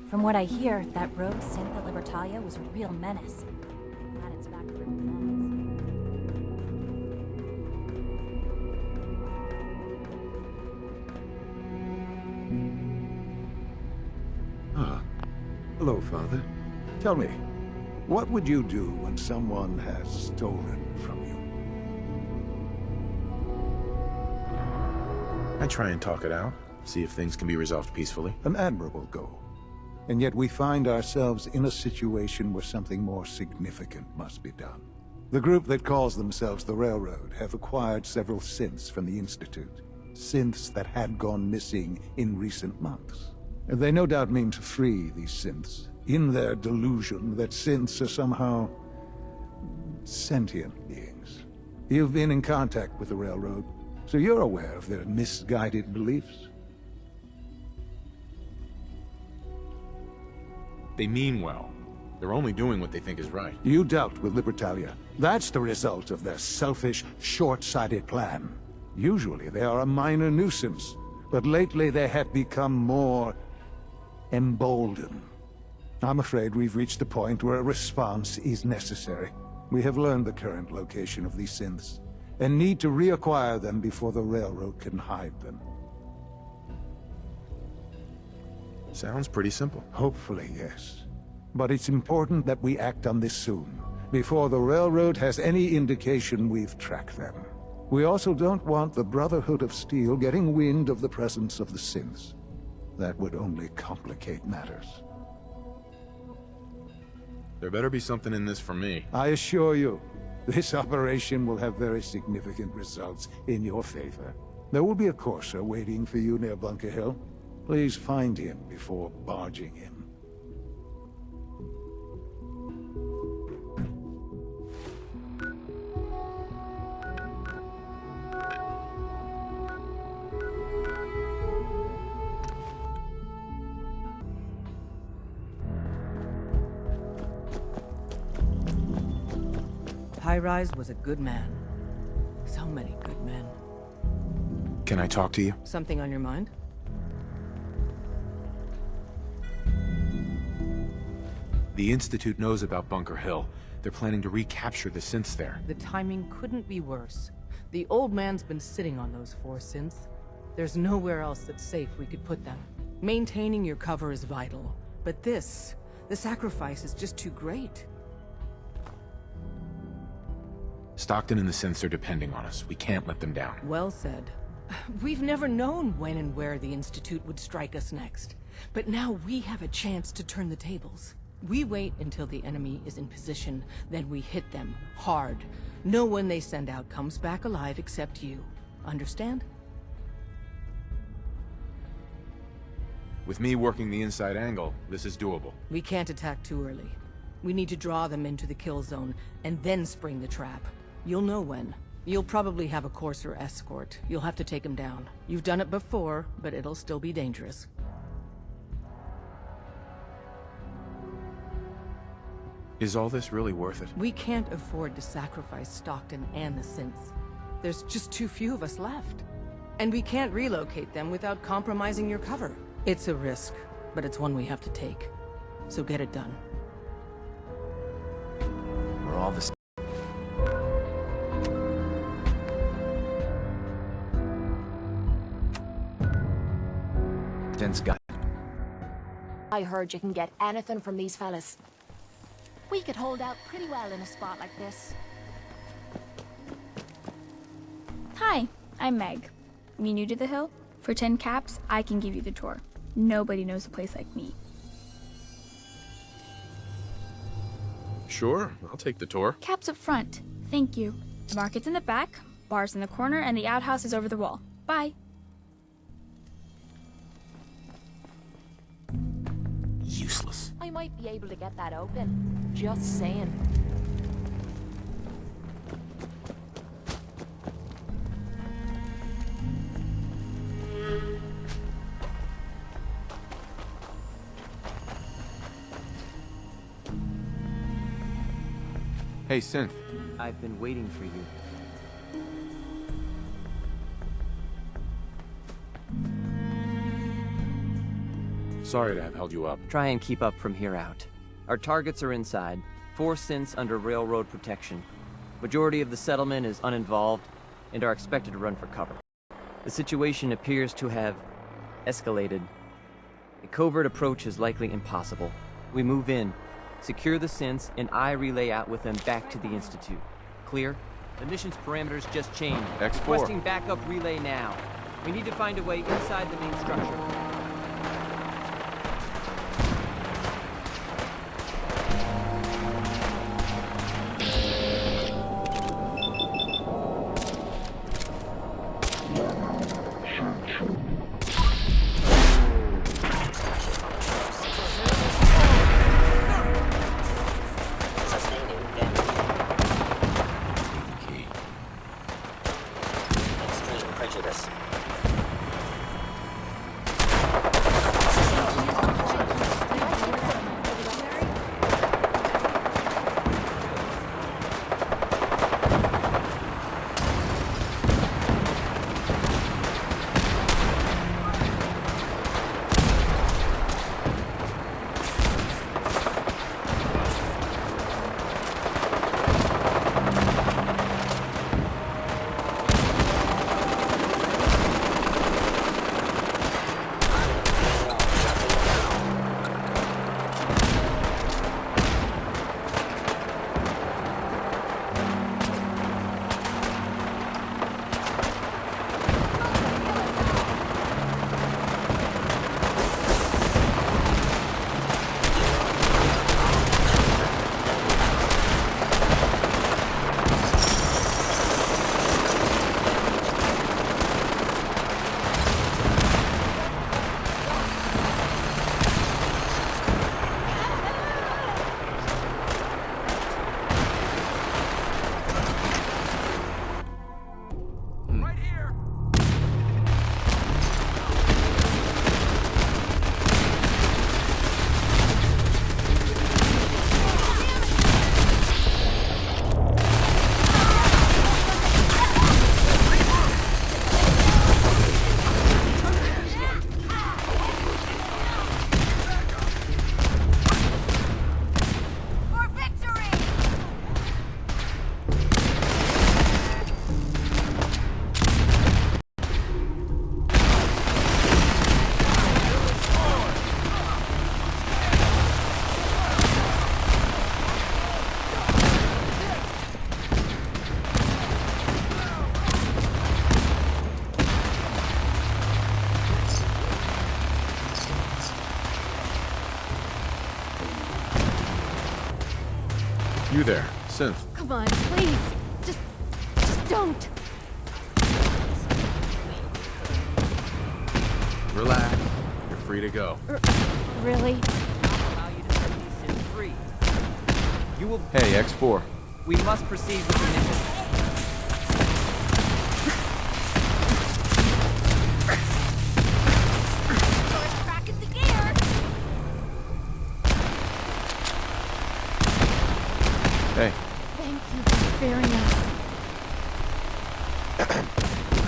From what I hear, that rogue synth at Libertalia was a real menace. Glad it's back where it belongs. Ah. Hello, Father. Tell me, what would you do when someone has stolen from you? I try and talk it out, see if things can be resolved peacefully. An admirable goal. And yet we find ourselves in a situation where something more significant must be done. The group that calls themselves the Railroad have acquired several synths from the Institute. Synths that had gone missing in recent months. They no doubt mean to free these synths, in their delusion that synths are somehow sentient beings. You've been in contact with the Railroad, so you're aware of their misguided beliefs. They mean well. They're only doing what they think is right. You dealt with Libertalia. That's the result of their selfish, short-sighted plan. Usually they are a minor nuisance, but lately they have become more emboldened. I'm afraid we've reached the point where a response is necessary. We have learned the current location of these synths, and need to reacquire them before the Railroad can hide them. Sounds pretty simple. Hopefully, yes. But it's important that we act on this soon, before the Railroad has any indication we've tracked them. We also don't want the Brotherhood of Steel getting wind of the presence of the synths. That would only complicate matters. There better be something in this for me. I assure you, this operation will have very significant results in your favor. There will be a courser waiting for you near Bunker Hill. Please find him before barging in. High-Rise was a good man. So many good men. Can I talk to you? Something on your mind? The Institute knows about Bunker Hill. They're planning to recapture the synths there. The timing couldn't be worse. The old man's been sitting on those 4 synths. There's nowhere else that's safe we could put them. Maintaining your cover is vital. But the sacrifice is just too great. Stockton and the synths are depending on us. We can't let them down. Well said. We've never known when and where the Institute would strike us next. But now we have a chance to turn the tables. We wait until the enemy is in position, then we hit them hard. No one they send out comes back alive except you. Understand? With me working the inside angle, this is doable. We can't attack too early. We need to draw them into the kill zone, and then spring the trap. You'll know when. You'll probably have a courser escort. You'll have to take him down. You've done it before, but it'll still be dangerous. Is all this really worth it? We can't afford to sacrifice Stockton and the synths. There's just too few of us left. And we can't relocate them without compromising your cover. It's a risk, but it's one we have to take. So get it done. We're all the same. Got it. I heard you can get anything from these fellas. We could hold out pretty well in a spot like this. Hi, I'm Meg. You new to the hill? For 10 caps, I can give you the tour. Nobody knows a place like me. Sure, I'll take the tour. Caps up front. Thank you. The market's in the back, bar's in the corner, and the outhouse is over the wall. Bye. Useless. I might be able to get that open. Just saying. Hey, Synth. I've been waiting for you. Sorry to have held you up. Try and keep up from here out. Our targets are inside, 4 synths under railroad protection. Majority of the settlement is uninvolved and are expected to run for cover. The situation appears to have escalated. A covert approach is likely impossible. We move in, secure the synths, and I relay out with them back to the Institute. Clear? The mission's parameters just changed. X4. Requesting backup relay now. We need to find a way inside the main structure. You there, Synth. Come on, please. Just don't. Relax. You're free to go. Really? I'll allow you to set these synths free. You will... Hey, X4. We must proceed with the mission. Cracking the gear. Hey. Thank you for sparing us.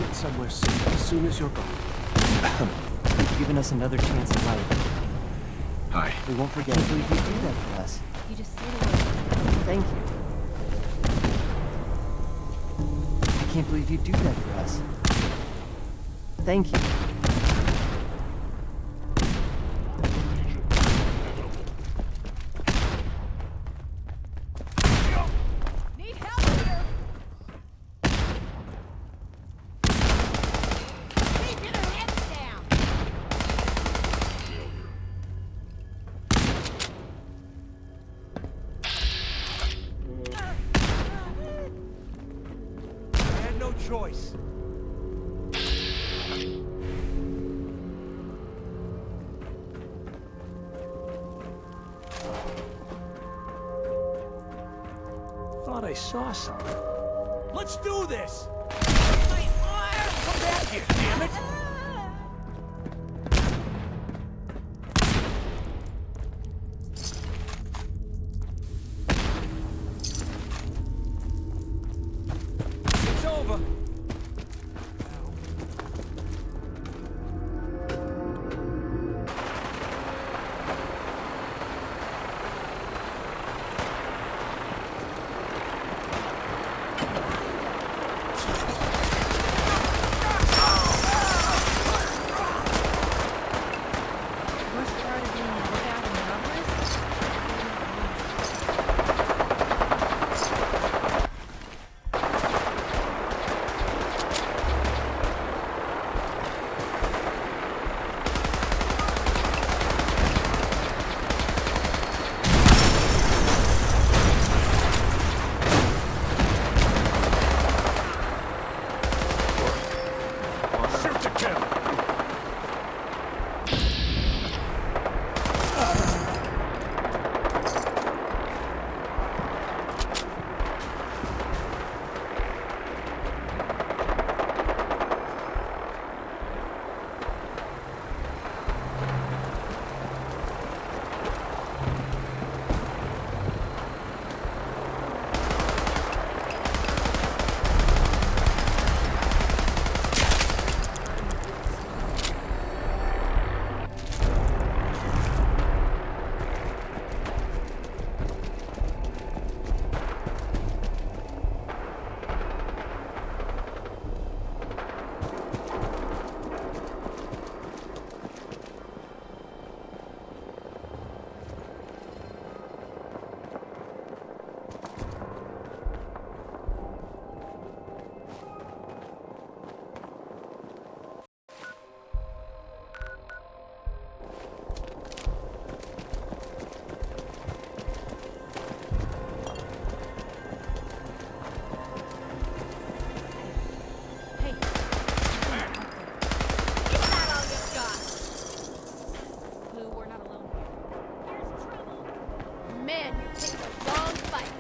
Get somewhere safe as soon as you're gone. You've given us another chance at life. Hi. We won't forget. I can't believe you do that for us. You just slid away. Thank you. I can't believe you do that for us. Thank you. Need help here. Keep your heads down. I had no choice. Thought I saw something. Let's do this! Come back here, damn it! It's over. man, you picked the wrong fight.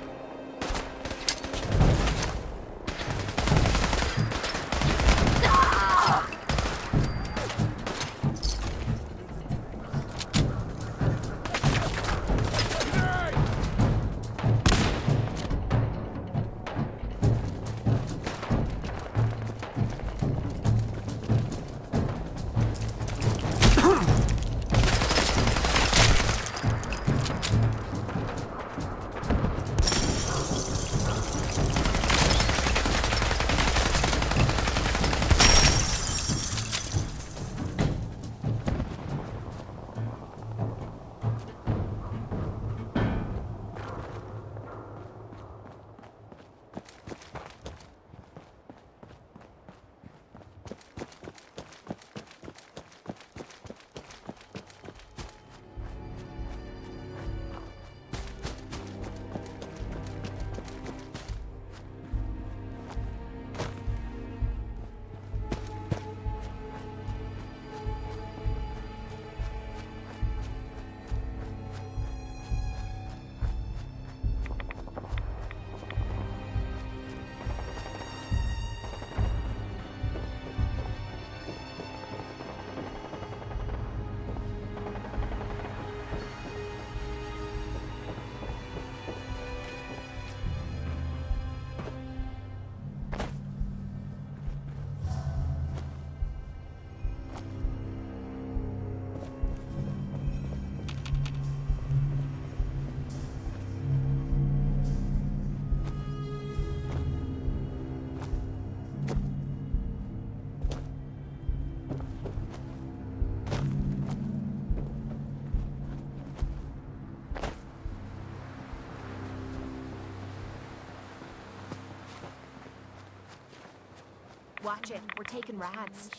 Watch it. We're taking rads.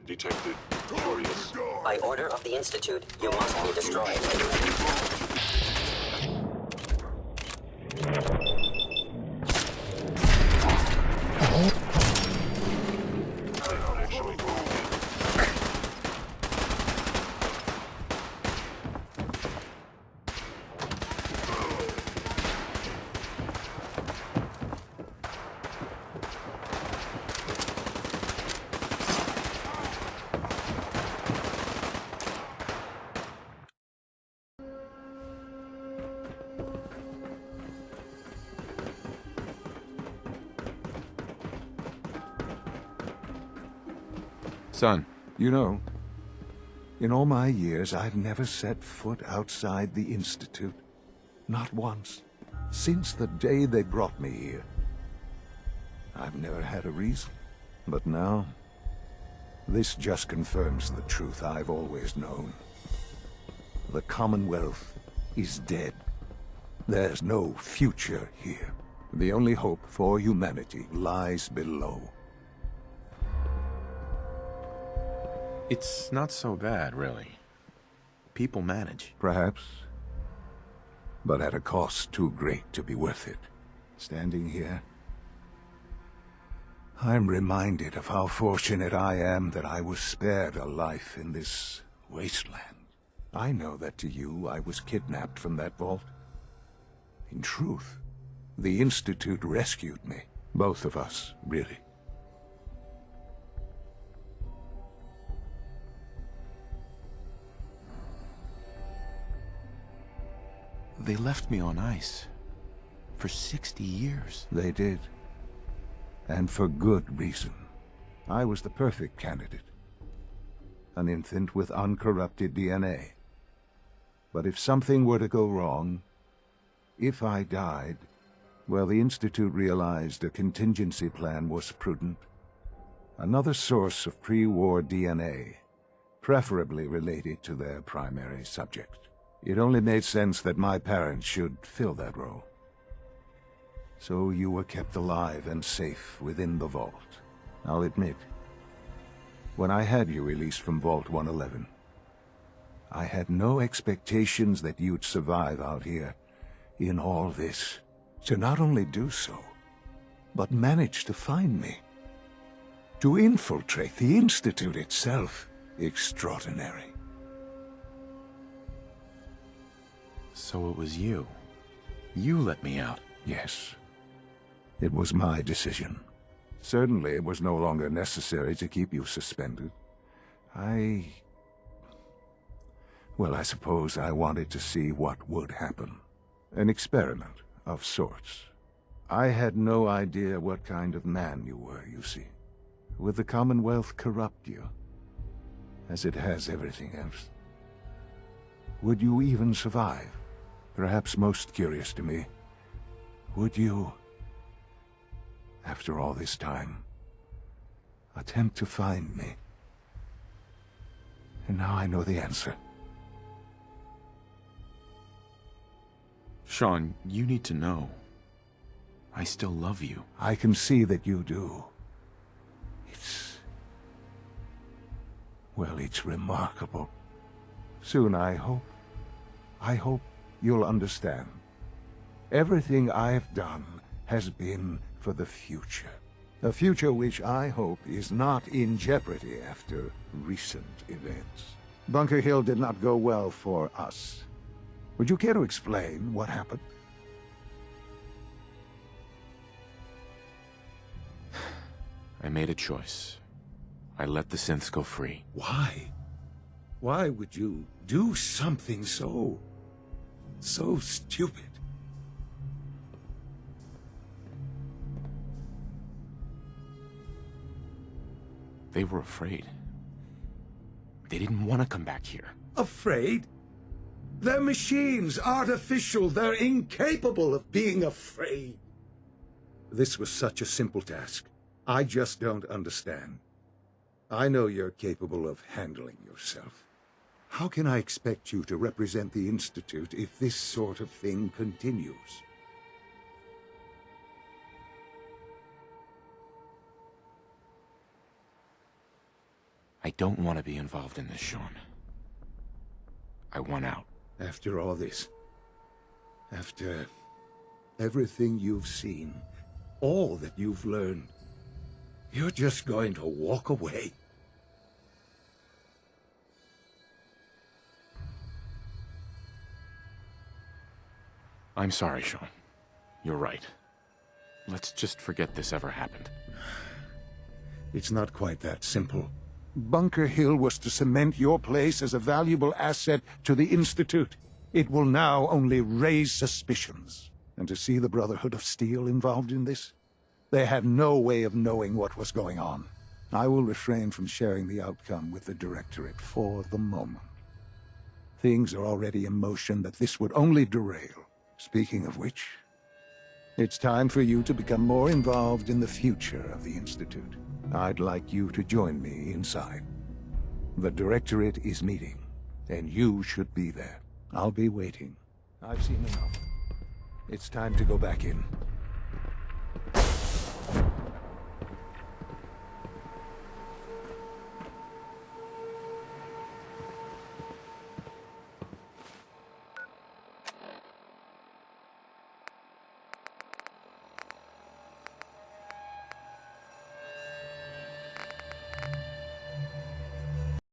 Detected. Curious. By order of the Institute, you must be destroyed. Son. You know, in all my years, I've never set foot outside the Institute. Not once. Since the day they brought me here. I've never had a reason. But now, this just confirms the truth I've always known. The Commonwealth is dead. There's no future here. The only hope for humanity lies below. It's not so bad, really. People manage. Perhaps. But at a cost too great to be worth it. Standing here, I'm reminded of how fortunate I am that I was spared a life in this wasteland. I know that to you, I was kidnapped from that vault. In truth, the Institute rescued me. Both of us, really. They left me on ice. For 60 years. They did. And for good reason. I was the perfect candidate. An infant with uncorrupted DNA. But if something were to go wrong, if I died, well, the Institute realized a contingency plan was prudent. Another source of pre-war DNA. preferably related to their primary subject. It only made sense that my parents should fill that role. So you were kept alive and safe within the vault. I'll admit, when I had you released from Vault 111, I had no expectations that you'd survive out here in all this. To not only do so, but manage to find me. To infiltrate the Institute itself. Extraordinary. So it was you. You let me out. Yes. It was my decision. Certainly it was no longer necessary to keep you suspended. Well, I suppose I wanted to see what would happen. An experiment of sorts. I had no idea what kind of man you were, you see. Would the Commonwealth corrupt you, as it has everything else? Would you even survive? Perhaps most curious to me, would you, after all this time, attempt to find me? And now I know the answer. Sean, you need to know. I still love you. I can see that you do. Well, it's remarkable. Soon, I hope you'll understand. Everything I've done has been for the future. A future which I hope is not in jeopardy after recent events. Bunker Hill did not go well for us. Would you care to explain what happened? I made a choice. I let the synths go free. Why? Why would you do something so stupid? They were afraid. They didn't want to come back here. Afraid? They're machines, artificial. They're incapable of being afraid. This was such a simple task. I just don't understand. I know you're capable of handling yourself. How can I expect you to represent the Institute if this sort of thing continues? I don't want to be involved in this, Sean. I want out. After all this, after everything you've seen, all that you've learned, you're just going to walk away? I'm sorry, Sean. You're right. Let's just forget this ever happened. It's not quite that simple. Bunker Hill was to cement your place as a valuable asset to the Institute. It will now only raise suspicions. And to see the Brotherhood of Steel involved in this? They had no way of knowing what was going on. I will refrain from sharing the outcome with the Directorate for the moment. Things are already in motion that this would only derail. Speaking of which, it's time for you to become more involved in the future of the Institute. I'd like you to join me inside. The Directorate is meeting, and you should be there. I'll be waiting. I've seen enough. It's time to go back in.